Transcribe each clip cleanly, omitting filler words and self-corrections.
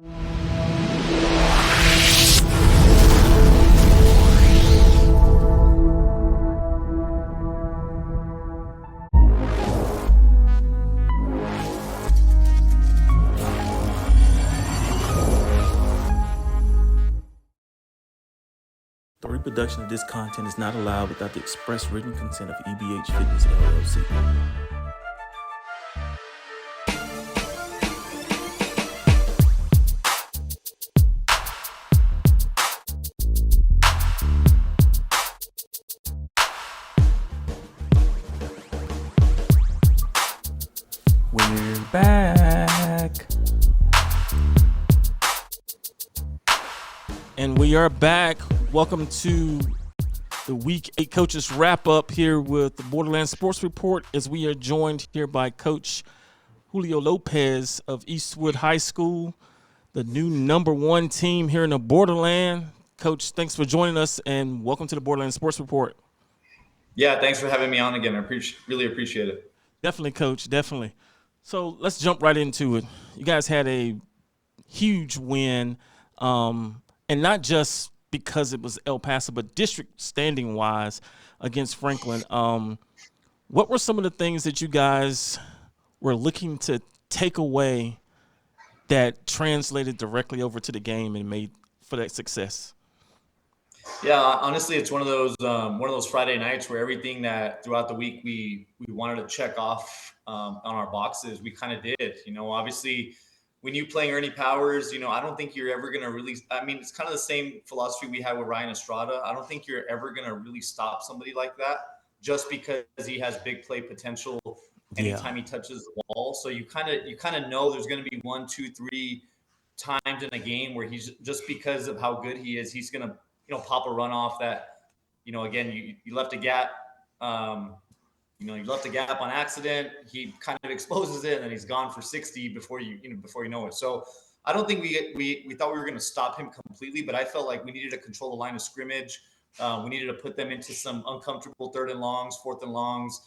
The reproduction of this content is not allowed without the express written consent of EBH Fitness LLC. We're back. And we are back. Welcome to the Week 8 Coaches Wrap-Up here with the Borderlands Sports Report, as we are joined here by Coach Julio Lopez of Eastwood High School, the new #1 team here in the Borderland. Coach, thanks for joining us, and welcome to the Borderlands Sports Report. Yeah, thanks for having me on again. I really appreciate it. Definitely, Coach, definitely. So let's jump right into it. You guys had a huge win, and not just because it was El Paso, but district standing-wise against Franklin. What were some of the things that you guys were looking to take away that translated directly over to the game and made for that success? Yeah, honestly, it's one of those Friday nights where everything that throughout the week we wanted to check off on our boxes, we kind of did. Obviously, when you playing Ernie Powers, I don't think you're ever going to really – I mean, it's kind of the same philosophy we had with Ryan Estrada. I don't think you're ever going to really stop somebody like that just because he has big play potential anytime he touches the ball. So you kind of know there's going to be 1, 2, 3 times in a game where he's just because of how good he is, he's going to pop a run off that, again, you left a gap. You left a gap on accident. He kind of exposes it, and then he's gone for 60 before you know it. So I don't think we thought we were going to stop him completely, but I felt like we needed to control the line of scrimmage. We needed to put them into some uncomfortable 3rd and longs, 4th and longs.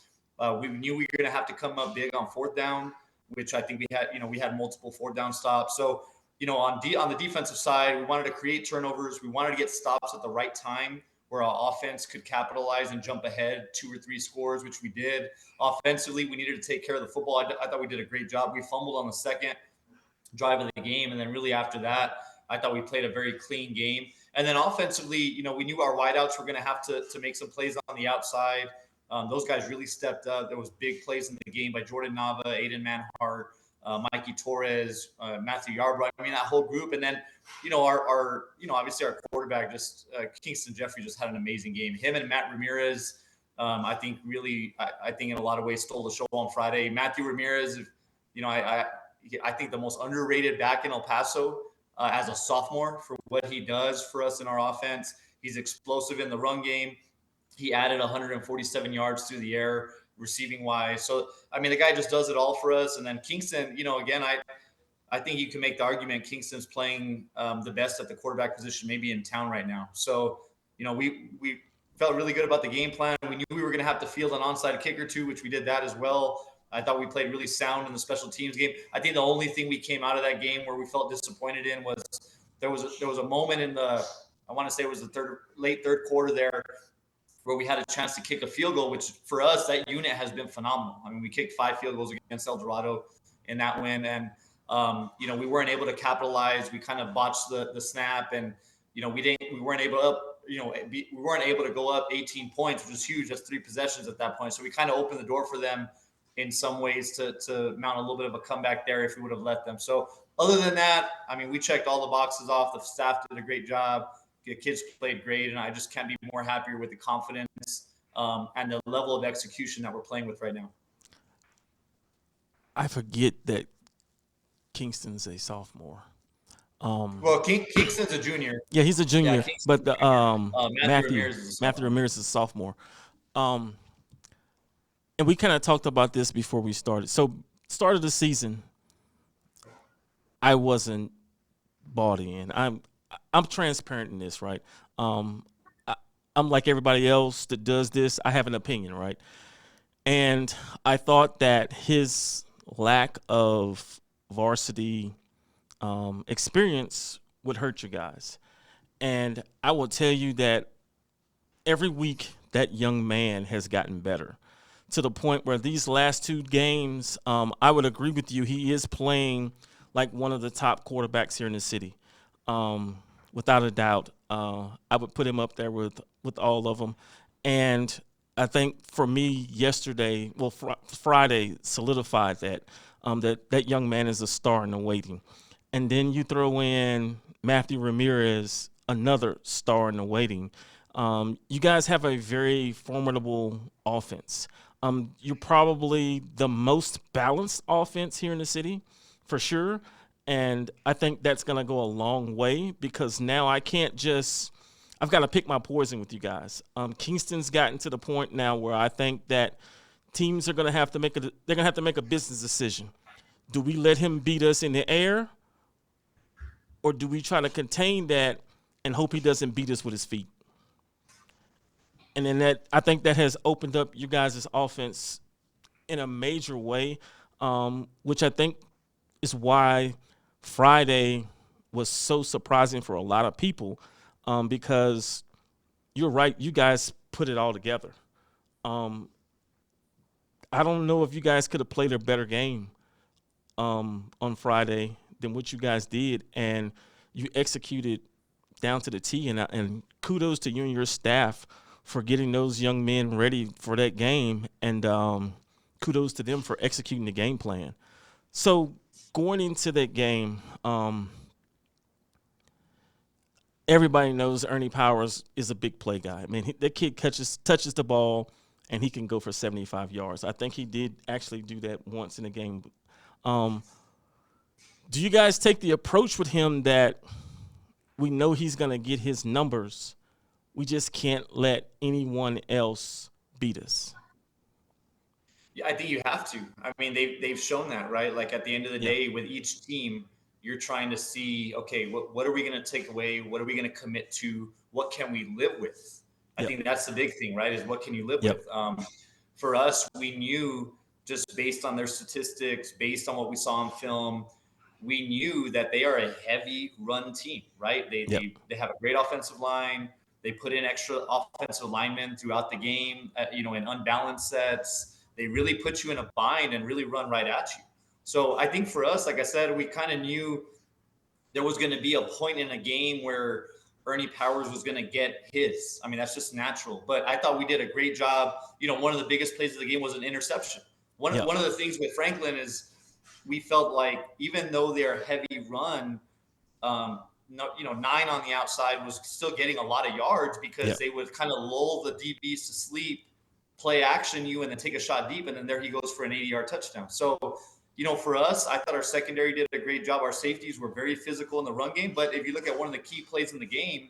We knew we were going to have to come up big on 4th down, which I think we had. We had multiple 4th down stops. So on the defensive side, we wanted to create turnovers. We wanted to get stops at the right time, where our offense could capitalize and jump ahead 2 or 3 scores, which we did. Offensively, we needed to take care of the football. I thought we did a great job. We fumbled on the second drive of the game, and then really after that, I thought we played a very clean game. And then offensively, we knew our wideouts were going to have to make some plays on the outside. Those guys really stepped up. There was big plays in the game by Jordan Nava, Aiden Manhart, Mikey Torres, Matthew Yarbrough. I mean, that whole group. And then, our obviously our quarterback, Kingston Jeffrey, just had an amazing game. Him and Matt Ramirez, I think in a lot of ways stole the show on Friday. Matthew Ramirez, I think the most underrated back in El Paso as a sophomore for what he does for us in our offense. He's explosive in the run game. He added 147 yards through the air, receiving wise. So, I mean, the guy just does it all for us. And then Kingston, again, I think you can make the argument Kingston's playing the best at the quarterback position maybe in town right now. So, we felt really good about the game plan. We knew we were going to have to field an onside kick or two, which we did that as well. I thought we played really sound in the special teams game. I think the only thing we came out of that game where we felt disappointed in was there was a moment in I want to say it was the late third quarter there, where we had a chance to kick a field goal, which for us, that unit has been phenomenal. I mean, we kicked 5 field goals against El Dorado in that win. And, we weren't able to capitalize. We kind of botched the snap, and, we weren't able to go up 18 points, which was huge. That's 3 possessions at that point. So we kind of opened the door for them in some ways to mount a little bit of a comeback there if we would have let them. So other than that, I mean, we checked all the boxes off. The staff did a great job. The kids played great, and I just can't be more happier with the confidence and the level of execution that we're playing with right now. I forget that Kingston's a sophomore. Kingston's a junior. Yeah, he's a junior, Yeah, but the Matthew Ramirez is a sophomore. And we kind of talked about this before we started. So, start of the season, I wasn't bought in. I'm transparent in this, right? I'm like everybody else that does this. I have an opinion, right? And I thought that his lack of varsity experience would hurt you guys. And I will tell you that every week that young man has gotten better to the point where these last two games, I would agree with you. He is playing like one of the top quarterbacks here in the city, without a doubt. I would put him up there with all of them. And I think for me, yesterday, well, Friday solidified that that young man is a star in the waiting. And then you throw in Matthew Ramirez, another star in the waiting. You guys have a very formidable offense. You're probably the most balanced offense here in the city, for sure. And I think that's going to go a long way because now I've got to pick my poison with you guys. Kingston's gotten to the point now where I think that teams are going to have to they're going to have to make a business decision. Do we let him beat us in the air, or do we try to contain that and hope he doesn't beat us with his feet? And then I think that has opened up you guys' offense in a major way, which I think is why Friday was so surprising for a lot of people, because you're right, you guys put it all together. I don't know if you guys could have played a better game on Friday than what you guys did, and you executed down to the T. And kudos to you and your staff for getting those young men ready for that game, and kudos to them for executing the game plan. So going into that game, everybody knows Ernie Powers is a big play guy. I mean, that kid touches the ball, and he can go for 75 yards. I think he did actually do that once in a game. Do you guys take the approach with him that we know he's going to get his numbers, we just can't let anyone else beat us? Yeah, I think you have to. I mean, they've shown that, right? Like at the end of the Yeah. day, with each team, you're trying to see, okay, what are we going to take away? What are we going to commit to? What can we live with? I Yep. think that's the big thing, right? Is what can you live Yep. with? For us, we knew just based on their statistics, based on what we saw on film, we knew that they are a heavy run team, right? They Yep. they have a great offensive line. They put in extra offensive linemen throughout the game, in unbalanced sets. They really put you in a bind and really run right at you. So I think for us, like I said, we kind of knew there was going to be a point in a game where Ernie Powers was going to get his. I mean, that's just natural. But I thought we did a great job. One of the biggest plays of the game was an interception. One Yep. one of the things with Franklin is we felt like even though they're heavy run, no, 9 on the outside was still getting a lot of yards because Yep. they would kind of lull the DBs to sleep, play action you, and then take a shot deep, and then there he goes for an 80-yard touchdown. So, for us, I thought our secondary did a great job. Our safeties were very physical in the run game, but if you look at one of the key plays in the game,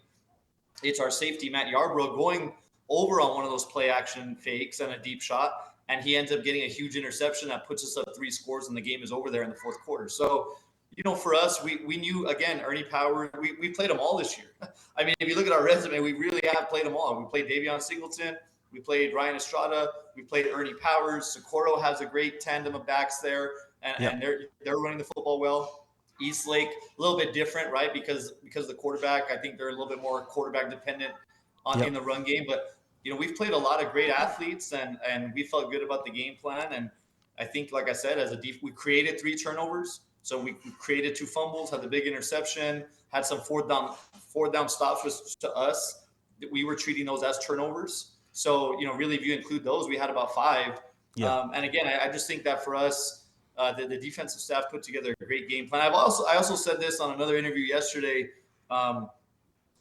it's our safety Matt Yarbrough going over on one of those play action fakes and a deep shot, and he ends up getting a huge interception that puts us up 3 scores, and the game is over there in the fourth quarter. So, for us, we knew, again, Ernie Powers, we played them all this year. I mean, if you look at our resume, we really have played them all. We played Davion Singleton, we played Ryan Estrada, we played Ernie Powers. Socorro has a great tandem of backs there, and they're running the football well. Eastlake, a little bit different, right? Because the quarterback, I think they're a little bit more quarterback dependent in the run game. But we've played a lot of great athletes, and we felt good about the game plan. And I think, like I said, we created 3 turnovers. So we created 2 fumbles, had the big interception, had some fourth down stops, which to us, we were treating those as turnovers. So, really, if you include those, we had about 5. Yeah. And again, I just think that for us, the defensive staff put together a great game plan. I also said this on another interview yesterday.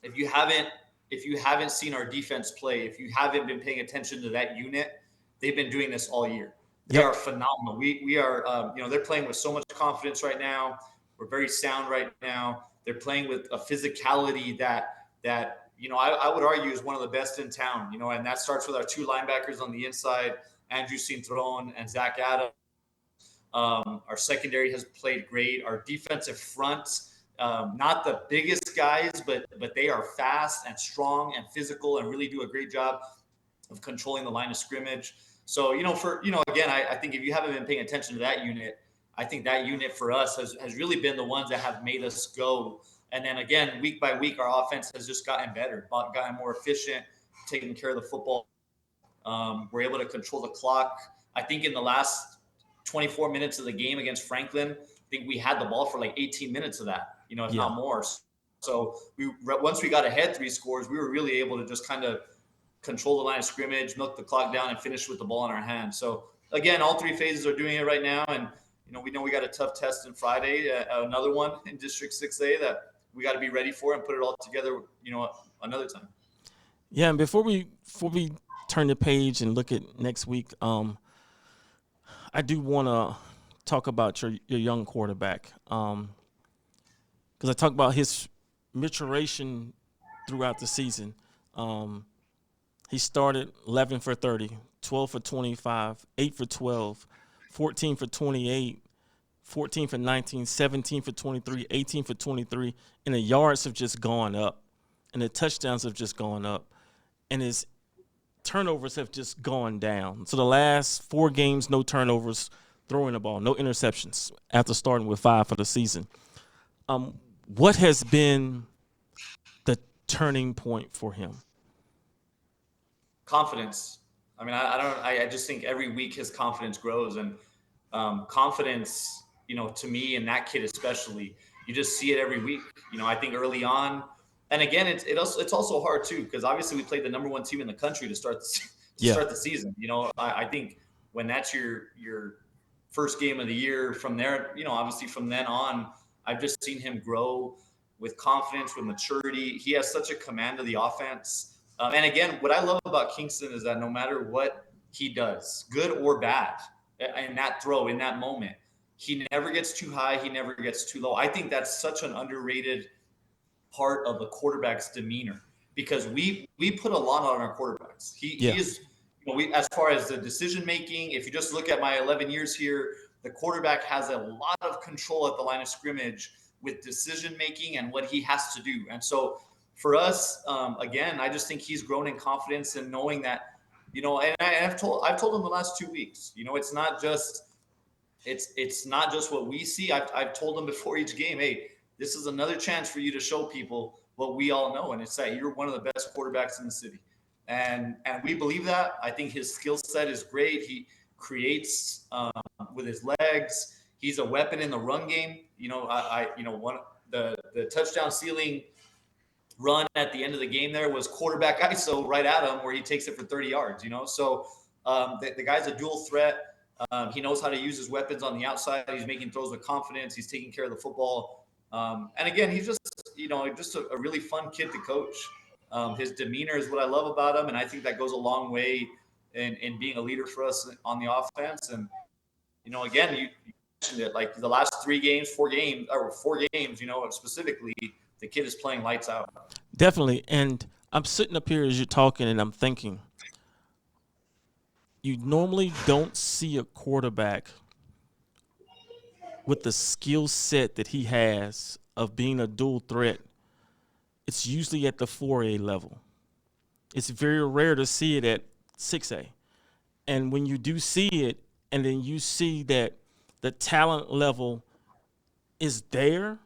If you haven't seen our defense play, if you haven't been paying attention to that unit, they've been doing this all year. They are phenomenal. We are, they're playing with so much confidence right now. We're very sound right now. They're playing with a physicality that I would argue is one of the best in town. And that starts with our 2 linebackers on the inside, Andrew Cintron and Zach Adams. Our secondary has played great. Our defensive front, not the biggest guys, but they are fast and strong and physical and really do a great job of controlling the line of scrimmage. So, again, I think if you haven't been paying attention to that unit, I think that unit for us has really been the ones that have made us go. And then again, week by week, our offense has just gotten better, gotten more efficient, taking care of the football. We're able to control the clock. I think in the last 24 minutes of the game against Franklin, I think we had the ball for like 18 minutes of that, if Yeah. not more. So once we got ahead 3 scores, we were really able to just kind of control the line of scrimmage, milk the clock down, and finish with the ball in our hands. So again, all 3 phases are doing it right now, and we know we got a tough test on Friday, another one in District 6A that we got to be ready for and put it all together, another time. Yeah, and before we turn the page and look at next week, I do want to talk about your young quarterback, because I talked about his maturation throughout the season. He started 11 for 30, 12 for 25, 8 for 12, 14 for 28, 14 for 19, 17 for 23, 18 for 23, and the yards have just gone up, and the touchdowns have just gone up, and his turnovers have just gone down. So the last 4 games, no turnovers, throwing the ball, no interceptions after starting with 5 for the season. What has been the turning point for him? Confidence. I mean, I just think every week his confidence grows, and confidence, to me and that kid especially, you just see it every week. I think early on, and again, it's also hard too, because obviously we played the number 1 team in the country to start the season. I think when that's your first game of the year, from there, obviously from then on, I've just seen him grow with confidence, with maturity. He has such a command of the offense. And again, what I love about Kingston is that no matter what he does, good or bad, in that throw, in that moment, he never gets too high. He never gets too low. I think that's such an underrated part of the quarterback's demeanor, because we put a lot on our quarterbacks. He is, as far as the decision making, if you just look at my 11 years here, the quarterback has a lot of control at the line of scrimmage with decision making and what he has to do. And so for us, again, I just think he's grown in confidence and knowing that, and I've told him the last 2 weeks, it's not just what we see. I've told him before each game, hey, this is another chance for you to show people what we all know, and it's that you're one of the best quarterbacks in the city, and we believe that. I think his skill set is great. He creates with his legs. He's a weapon in the run game. The touchdown ceiling run at the end of the game there was quarterback ISO right at him, where he takes it for 30 yards. So the guy's a dual threat. He knows how to use his weapons on the outside. He's making throws with confidence. He's taking care of the football. And again, he's just a really fun kid to coach. His demeanor is what I love about him, and I think that goes a long way in being a leader for us on the offense. And again, you mentioned it, like the last 4 games, specifically, the kid is playing lights out. Definitely. And I'm sitting up here as you're talking, and I'm thinking, you normally don't see a quarterback with the skill set that he has of being a dual threat. It's usually at the 4A level. It's very rare to see it at 6A. And when you do see it, and then you see that the talent level is there,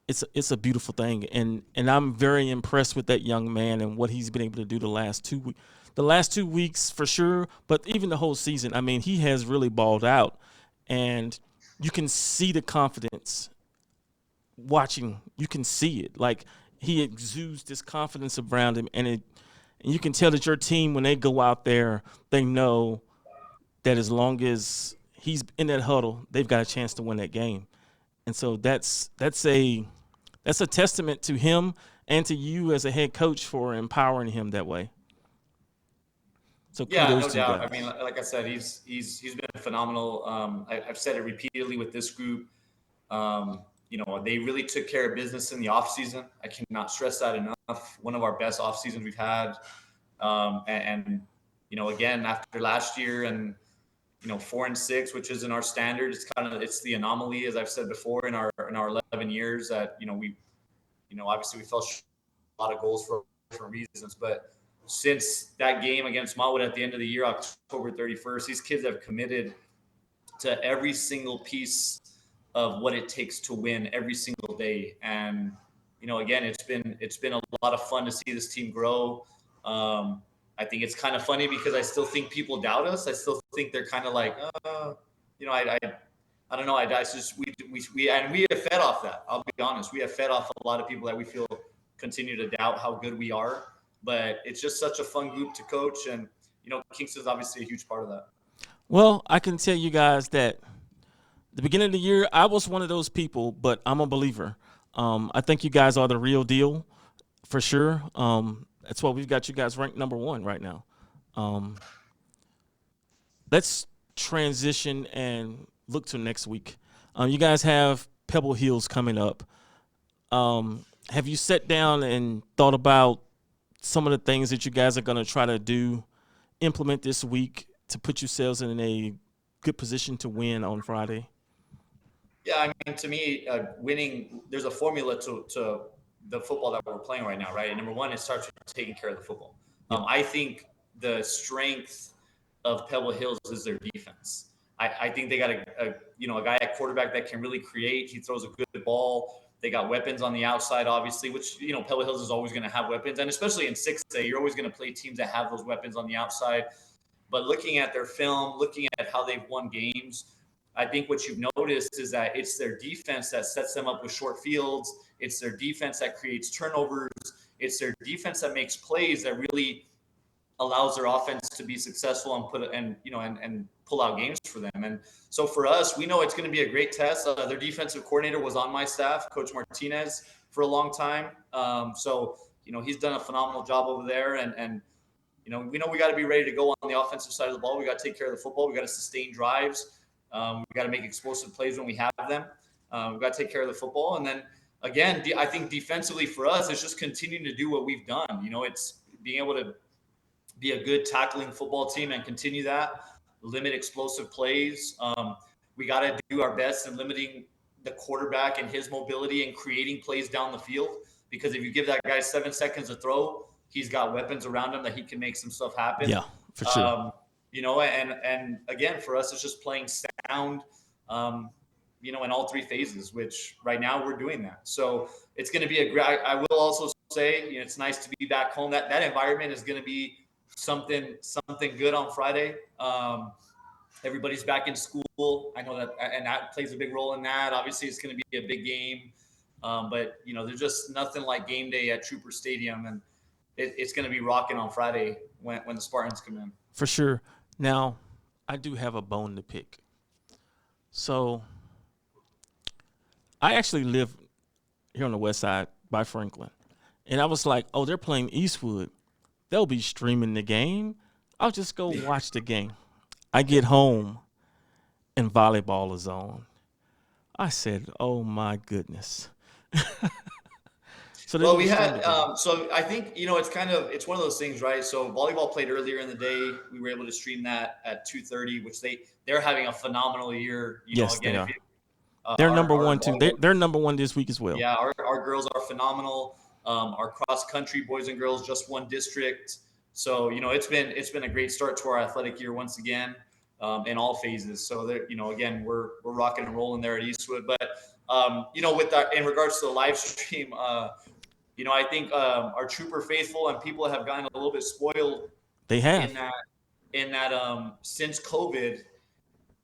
it's a beautiful thing. And I'm very impressed with that young man and what he's been able to do the last 2 weeks. The last 2 weeks for sure, but even the whole season. I mean, he has really balled out, and you can see the confidence watching. You can see it. Like, he exudes this confidence around him, and you can tell that your team, when they go out there, they know that as long as he's in that huddle, they've got a chance to win that game. And so that's a testament to him and to you as a head coach for empowering him that way. So kudos to you guys. I mean, like I said, he's been phenomenal. I've said it repeatedly with this group. They really took care of business in the off season. I cannot stress that enough. One of our best off seasons we've had. Again, after last year and 4-6, which isn't our standard, it's the anomaly, as I've said before, in our 11 years that we obviously we fell short a lot of goals for different reasons, but since that game against Smallwood at the end of the year, October 31st, these kids have committed to every single piece of what it takes to win every single day. And again, it's been a lot of fun to see this team grow. I think it's kind of funny because I still think people doubt us. I still think they're kind of like, I don't know. I just we have fed off that. I'll be honest. We have fed off a lot of people that we feel continue to doubt how good we are. But it's just such a fun group to coach, and Kingston's obviously a huge part of that. Well, I can tell you guys that the beginning of the year, I was one of those people, but I'm a believer. I think you guys are the real deal for sure. That's why we've got you guys ranked number 1 right now. Let's transition and look to next week. You guys have Pebble Hills coming up. Have you sat down and thought about some of the things that you guys are going to try to implement this week to put yourselves in a good position to win on Friday? Yeah, I mean, to me, winning, there's a formula to the football that we're playing right now, right? And number one, it starts with taking care of the football. I think the strength of Pebble Hills is their defense. I think they got a guy at quarterback that can really create. He throws a good ball. They got weapons on the outside, obviously, which, Pebble Hills is always going to have weapons. And especially in 6A, you're always going to play teams that have those weapons on the outside. But looking at their film, looking at how they've won games, I think what you've noticed is that it's their defense that sets them up with short fields. It's their defense that creates turnovers. It's their defense that makes plays that really allows their offense to be successful and pull out games for them. And so for us, we know it's going to be a great test. Their defensive coordinator was on my staff, Coach Martinez, for a long time. So he's done a phenomenal job over there. And we know we got to be ready to go on the offensive side of the ball. We got to take care of the football. We got to sustain drives. We got to make explosive plays when we have them. We got to take care of the football. And then again, I think defensively for us, it's just continuing to do what we've done. It's being able to be a good tackling football team and continue that, limit explosive plays. We got to do our best in limiting the quarterback and his mobility and creating plays down the field, because if you give that guy 7 seconds to throw, he's got weapons around him that he can make some stuff happen. Yeah, for sure. And again, for us, it's just playing sound, in all 3 phases, which right now we're doing that. So it's going to be a great, I will also say, it's nice to be back home. That environment is going to be something good on Friday. Everybody's back in school. I know that, and that plays a big role in that. Obviously, it's going to be a big game. But there's just nothing like game day at Trooper Stadium, and it's going to be rocking on Friday when the Spartans come in. For sure. Now, I do have a bone to pick. So, I actually live here on the west side by Franklin. And I was like, oh, they're playing Eastwood. They'll be streaming the game. I'll just go watch the game. I get home and volleyball is on. I said, oh, my goodness. So we had, so I think, it's one of those things, right? So volleyball played earlier in the day. We were able to stream that at 2:30, which they're having a phenomenal year. Yes, they are. They're number 1 too. They're number 1 this week as well. Yeah, our girls are phenomenal. Our cross country boys and girls just won district. So, it's been a great start to our athletic year once again, in all phases. So again, we're rocking and rolling there at Eastwood. But, with that, in regards to the live stream, I think our Trooper faithful and people have gotten a little bit spoiled. They have. In that since COVID,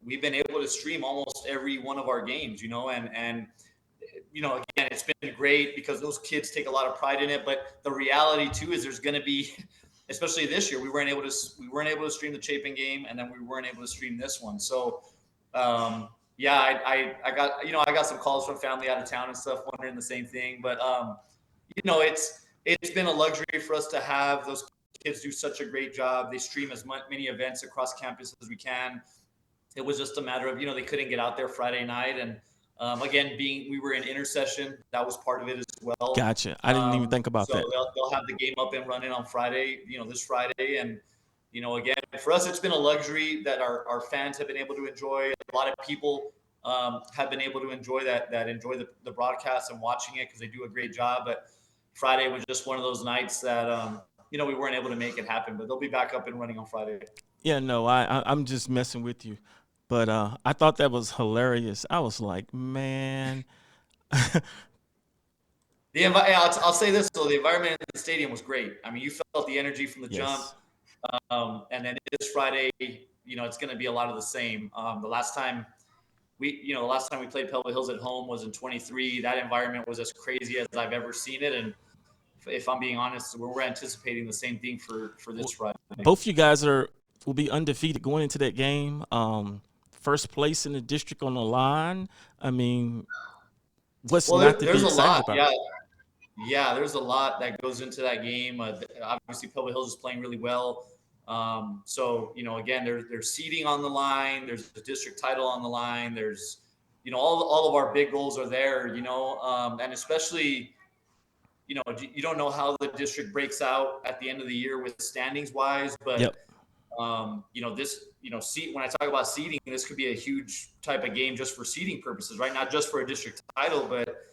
we've been able to stream almost every one of our games, and again, it's been great because those kids take a lot of pride in it. But the reality too is there's going to be, especially this year, we weren't able to stream the Chapin game, and then we weren't able to stream this one. So, I got some calls from family out of town and stuff wondering the same thing, but it's been a luxury for us to have those kids do such a great job. They stream as many events across campus as we can. It was just a matter of, they couldn't get out there Friday night. And again, we were in intercession. That was part of it as well. Gotcha. I didn't even think about that. So they'll have the game up and running on Friday, this Friday. And, again, for us, it's been a luxury that our fans have been able to enjoy. A lot of people have been able to enjoy that enjoy the broadcast and watching it because they do a great job. But Friday was just one of those nights that, we weren't able to make it happen. But they'll be back up and running on Friday. Yeah, no, I'm just messing with you. But I thought that was hilarious. I was like, man, Yeah, I'll say this though: the environment in the stadium was great. I mean, you felt the energy from the jump, yes, and then this Friday, it's going to be a lot of the same. The last time we played Pebble Hills at home was in 23. That environment was as crazy as I've ever seen it, and if I'm being honest, we're anticipating the same thing for this Friday. both you guys will be undefeated going into that game. First place in the district on the line. I mean, what's Well, not to be there's a excited lot. about? Yeah, there's a lot that goes into that game. Obviously, Pebble Hills is playing really well. So again, there's seeding on the line. There's the district title on the line. There's all of our big goals are there. And especially you don't know how the district breaks out at the end of the year with standings wise, Yep. but when I talk about seeding, this could be a huge type of game just for seeding purposes, right? Not just for a district title, but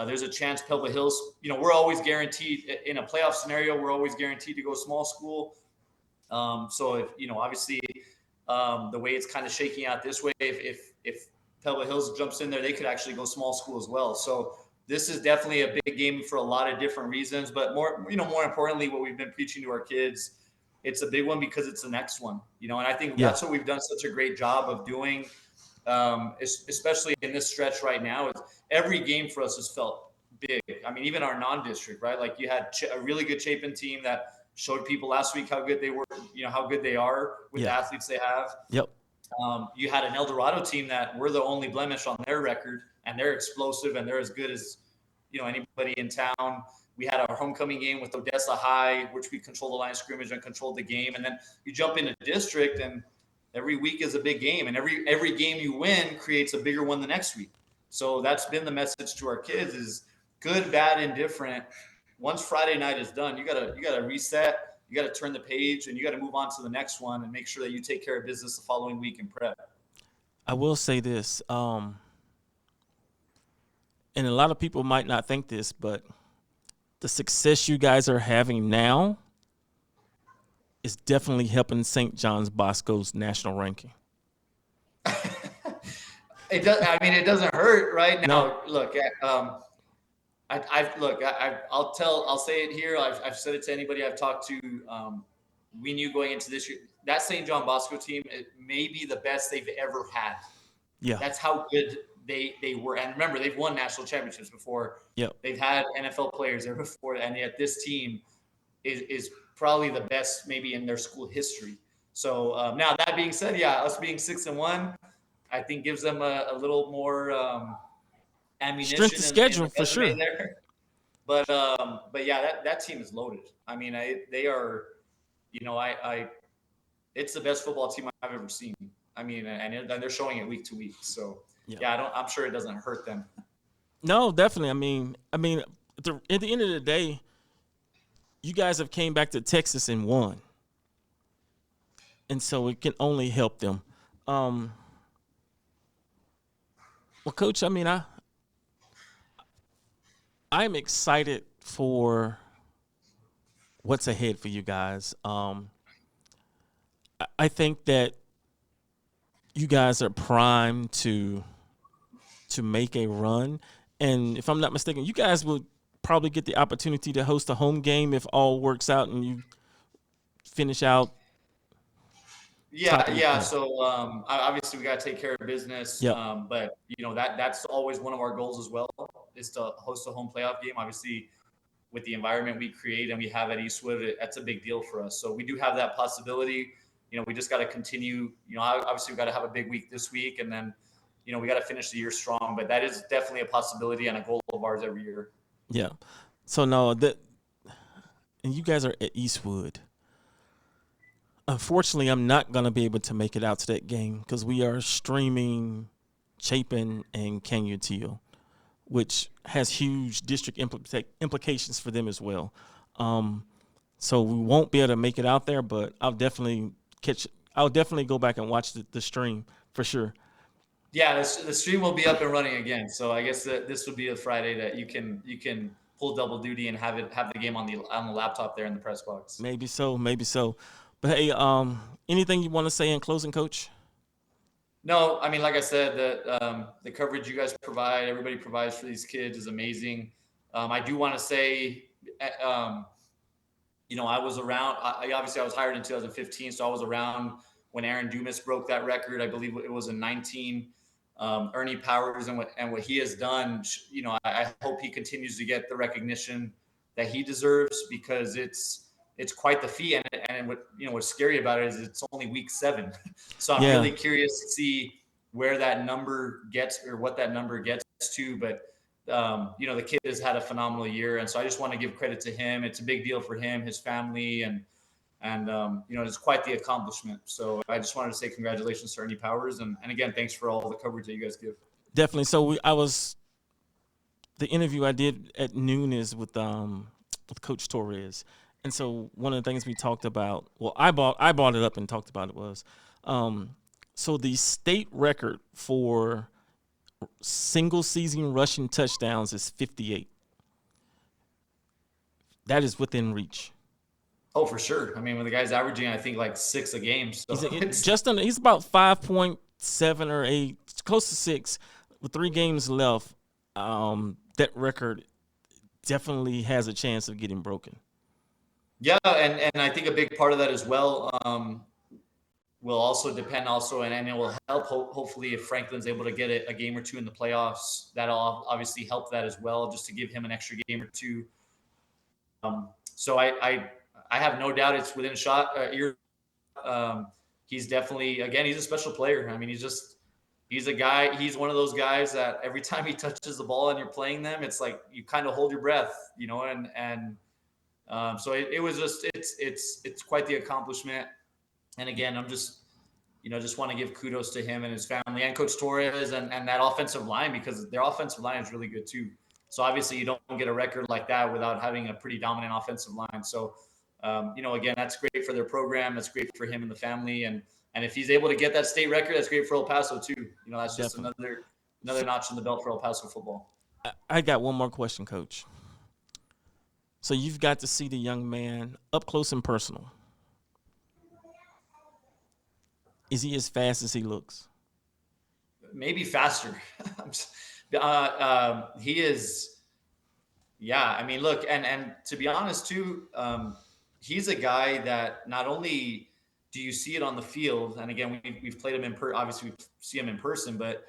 there's a chance Pebble Hills, we're always guaranteed in a playoff scenario, we're always guaranteed to go small school. So if, obviously the way it's kind of shaking out this way, if Pebble Hills jumps in there, they could actually go small school as well. So this is definitely a big game for a lot of different reasons, but more importantly, what we've been preaching to our kids, it's a big one because it's the next one, and I think Yeah. that's what we've done such a great job of doing, especially in this stretch right now. Is every game for us has felt big. I mean, even our non-district, right? Like you had a really good Chapin team that showed people last week how good they were, how good they are with the athletes they have. Yep. You had an El Dorado team that we're the only blemish on their record, and they're explosive and they're as good as anybody in town. We had our homecoming game with Odessa High, which we controlled the line of scrimmage and controlled the game. And then you jump into district, and every week is a big game, and every game you win creates a bigger one the next week. So that's been the message to our kids: is good, bad, indifferent. Once Friday night is done, you gotta reset. You got to turn the page, and you got to move on to the next one and make sure that you take care of business the following week in prep. I will say this, and a lot of people might not think this, but the success you guys are having now is definitely helping St. John's Bosco's national ranking. It does. I mean, it doesn't hurt, right? Now, No. look, I'll say it here. I've said it to anybody I've talked to. We knew going into this year that St. John Bosco team may be the best they've ever had. Yeah. That's how good they were. And remember, they've won national championships before. Yep. They've had NFL players there before, and yet this team is probably the best maybe in their school history. So now that being said, yeah, us being 6-1, I think gives them a little more ammunition, strength of schedule in for sure. there. But yeah, that team is loaded. I mean, they are, it's the best football team I've ever seen. I mean, and they're showing it week to week. So yeah, I'm sure it doesn't hurt them. No, definitely. I mean, at the end of the day, you guys have came back to Texas and won, and so it can only help them. Well, Coach, I mean, I'm excited for what's ahead for you guys. I think that you guys are primed to make a run, and if I'm not mistaken, you guys will probably get the opportunity to host a home game if all works out and you finish out. Yeah. So obviously we got to take care of business. Yep. But that's always one of our goals as well, is to host a home playoff game. Obviously, with the environment we create and we have at Eastwood, that's a big deal for us. So we do have that possibility. We just got to continue. Obviously we got to have a big week this week, and then we got to finish the year strong. But that is definitely a possibility and a goal of ours every year. Yeah. So no, and you guys are at Eastwood. Unfortunately, I'm not going to be able to make it out to that game because we are streaming Chapin and Canyon Teal, which has huge district implications for them as well. So we won't be able to make it out there, but I'll definitely go back and watch the stream for sure. Yeah, the stream will be up and running again. So I guess that this would be a Friday that you can pull double duty and have the game on the laptop there in the press box. Maybe so. But hey, anything you want to say in closing, Coach? No, I mean, like I said, the coverage you guys provide, everybody provides for these kids is amazing. I do want to say, um, I was around. Obviously I was hired in 2015, so I was around when Aaron Dumas broke that record. I believe it was in 19. Ernie Powers and what he has done. I hope he continues to get the recognition that he deserves because it's quite the feat. And what's scary about it is it's only week 7, so I'm Yeah, really curious to see where that number gets or what that number gets to. But the kid has had a phenomenal year, and so I just want to give credit to him. It's a big deal for him, his family, and it's quite the accomplishment. So I just wanted to say congratulations to Ernie Powers, and again, thanks for all the coverage that you guys give. definitely. So the interview I did at noon is with Coach Torres, and so one of the things we talked about, well, I brought it up and talked about it was, so the state record for single season rushing touchdowns is 58. That is within reach. Oh, for sure. I mean, when the guy's averaging, I think like 6 a game, He's so it's just under. He's about 5.7 or 8, close to 6, with 3 games left. That record definitely has a chance of getting broken. yeah, and I think a big part of that as well. Will also depend and it will help hopefully if Franklin's able to get a game or two in the playoffs, that'll obviously help that as well, just to give him an extra game or two. So I have no doubt it's within shot ear. He's definitely, again, he's a special player. I mean, he's a guy. He's one of those guys that every time he touches the ball and you're playing them, it's like you kind of hold your breath, and so it was just it's quite the accomplishment. And again, I'm just want to give kudos to him and his family and Coach Torres and that offensive line, because their offensive line is really good too. So obviously you don't get a record like that without having a pretty dominant offensive line. So, again, that's great for their program. That's great for him and the family. And if he's able to get that state record, that's great for El Paso too. That's just Definitely. another notch in the belt for El Paso football. I got one more question, Coach. So you've got to see the young man up close and personal. Is he as fast as he looks? Maybe faster. He is. Yeah, I mean, look, and to be honest too, he's a guy that not only do you see it on the field, and again, we've played him obviously we see him in person, but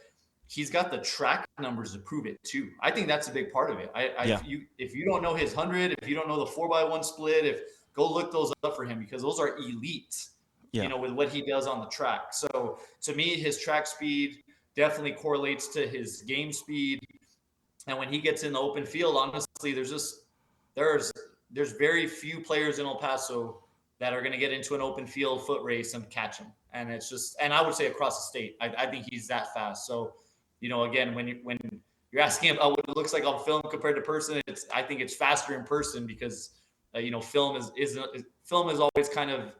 he's got the track numbers to prove it too. I think that's a big part of it. Yeah, If you don't know his 100, if you don't know the 4x1 split, if go look those up for him, because those are elite. yeah. With what he does on the track. So to me, his track speed definitely correlates to his game speed. And when he gets in the open field, honestly, there's very few players in El Paso that are going to get into an open field foot race and catch him. And and I would say across the state, I think he's that fast. So, again, when you're asking about what it looks like on film compared to person, I think it's faster in person because, film is always kind of,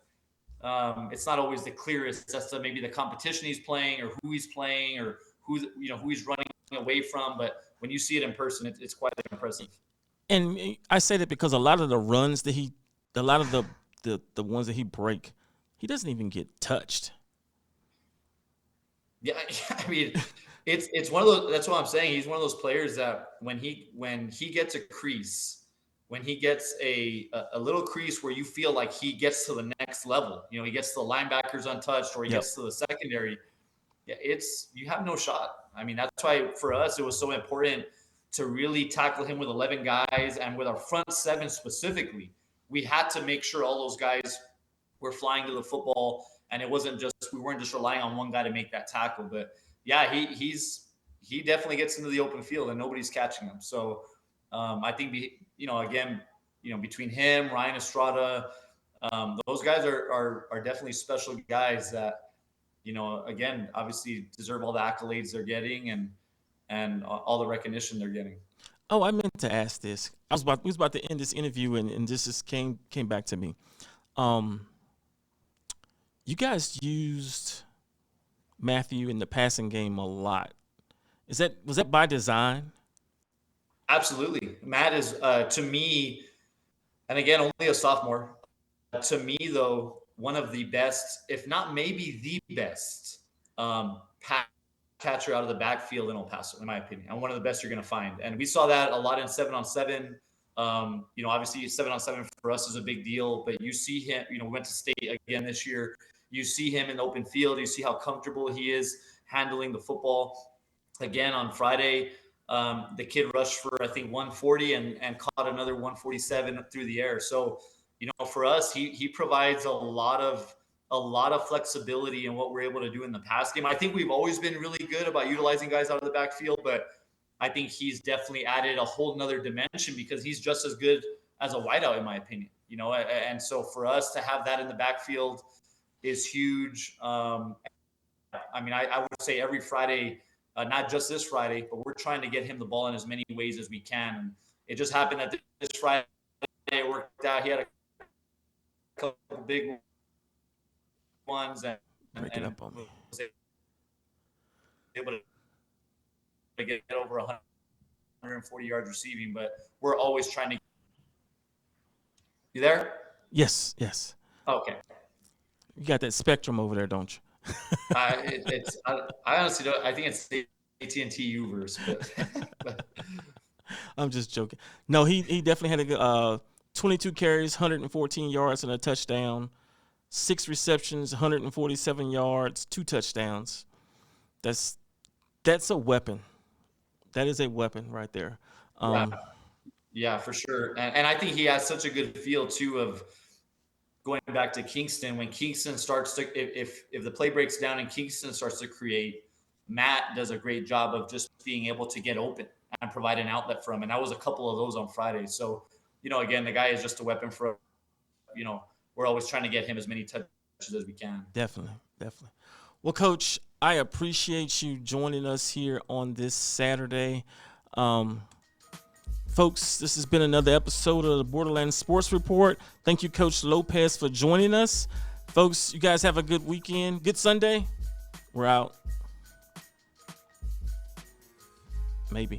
it's not always the clearest as to maybe the competition he's playing or who he's playing or who he's running away from. But when you see it in person, it's quite impressive. And I say that because a lot of the runs that a lot of the ones that he break, he doesn't even get touched. Yeah, I mean, it's one of those. That's what I'm saying. He's one of those players that when he gets a crease, when he gets a little crease where you feel like he gets to the next level, he gets to the linebackers untouched or he Yep. gets to the secondary. Yeah, you have no shot. I mean, that's why for us it was so important to really tackle him with 11 guys and with our front 7 specifically. We had to make sure all those guys were flying to the football, and it wasn't just we weren't just relying on one guy to make that tackle. But yeah, he definitely gets into the open field and nobody's catching him. So I think again, between him, Ryan Estrada, those guys are definitely special guys that again, obviously deserve all the accolades they're getting and all the recognition they're getting. Oh, I meant to ask this. We was about to end this interview, and this just came back to me. You guys used Matthew in the passing game a lot. Was that by design? Absolutely. Matt is, to me, and again, only a sophomore. To me, though, one of the best, if not maybe the best, pass catcher out of the backfield in El Paso, in my opinion, and one of the best you're going to find. And we saw that a lot in 7-on-7. Obviously 7-on-7 for us is a big deal, but you see him, we went to state again this year. You see him in the open field. You see how comfortable he is handling the football. Again, on Friday, the kid rushed for, I think, 140 and caught another 147 through the air. So, for us, he provides a lot of flexibility in what we're able to do in the pass game. I think we've always been really good about utilizing guys out of the backfield, but I think he's definitely added a whole nother dimension because he's just as good as a wideout, in my opinion. And so for us to have that in the backfield is huge. I would say every Friday, not just this Friday, but we're trying to get him the ball in as many ways as we can. And it just happened that this Friday it worked out. He had a couple big ones and Breaking up on me. Was able to get over 140 yards receiving, but we're always trying to. You there? Yes. Okay. You got that Spectrum over there, don't you? I honestly don't. I think it's the AT&T Uverse, but I'm just joking. No, he definitely had a 22 carries, 114 yards, and a touchdown. 6 receptions, 147 yards, 2 touchdowns. That's a weapon. That is a weapon right there. Yeah, for sure. And I think he has such a good feel too of going back to Kingston. When Kingston starts to, if the play breaks down and Kingston starts to create, Matt does a great job of just being able to get open and provide an outlet for him. And that was a couple of those on Friday. So, again, the guy is just a weapon for, we're always trying to get him as many touches as we can. Definitely. Well, Coach, I appreciate you joining us here on this Saturday. Folks, this has been another episode of the Borderlands Sports Report. Thank you, Coach Lopez, for joining us. Folks, you guys have a good weekend. Good Sunday. We're out. Maybe.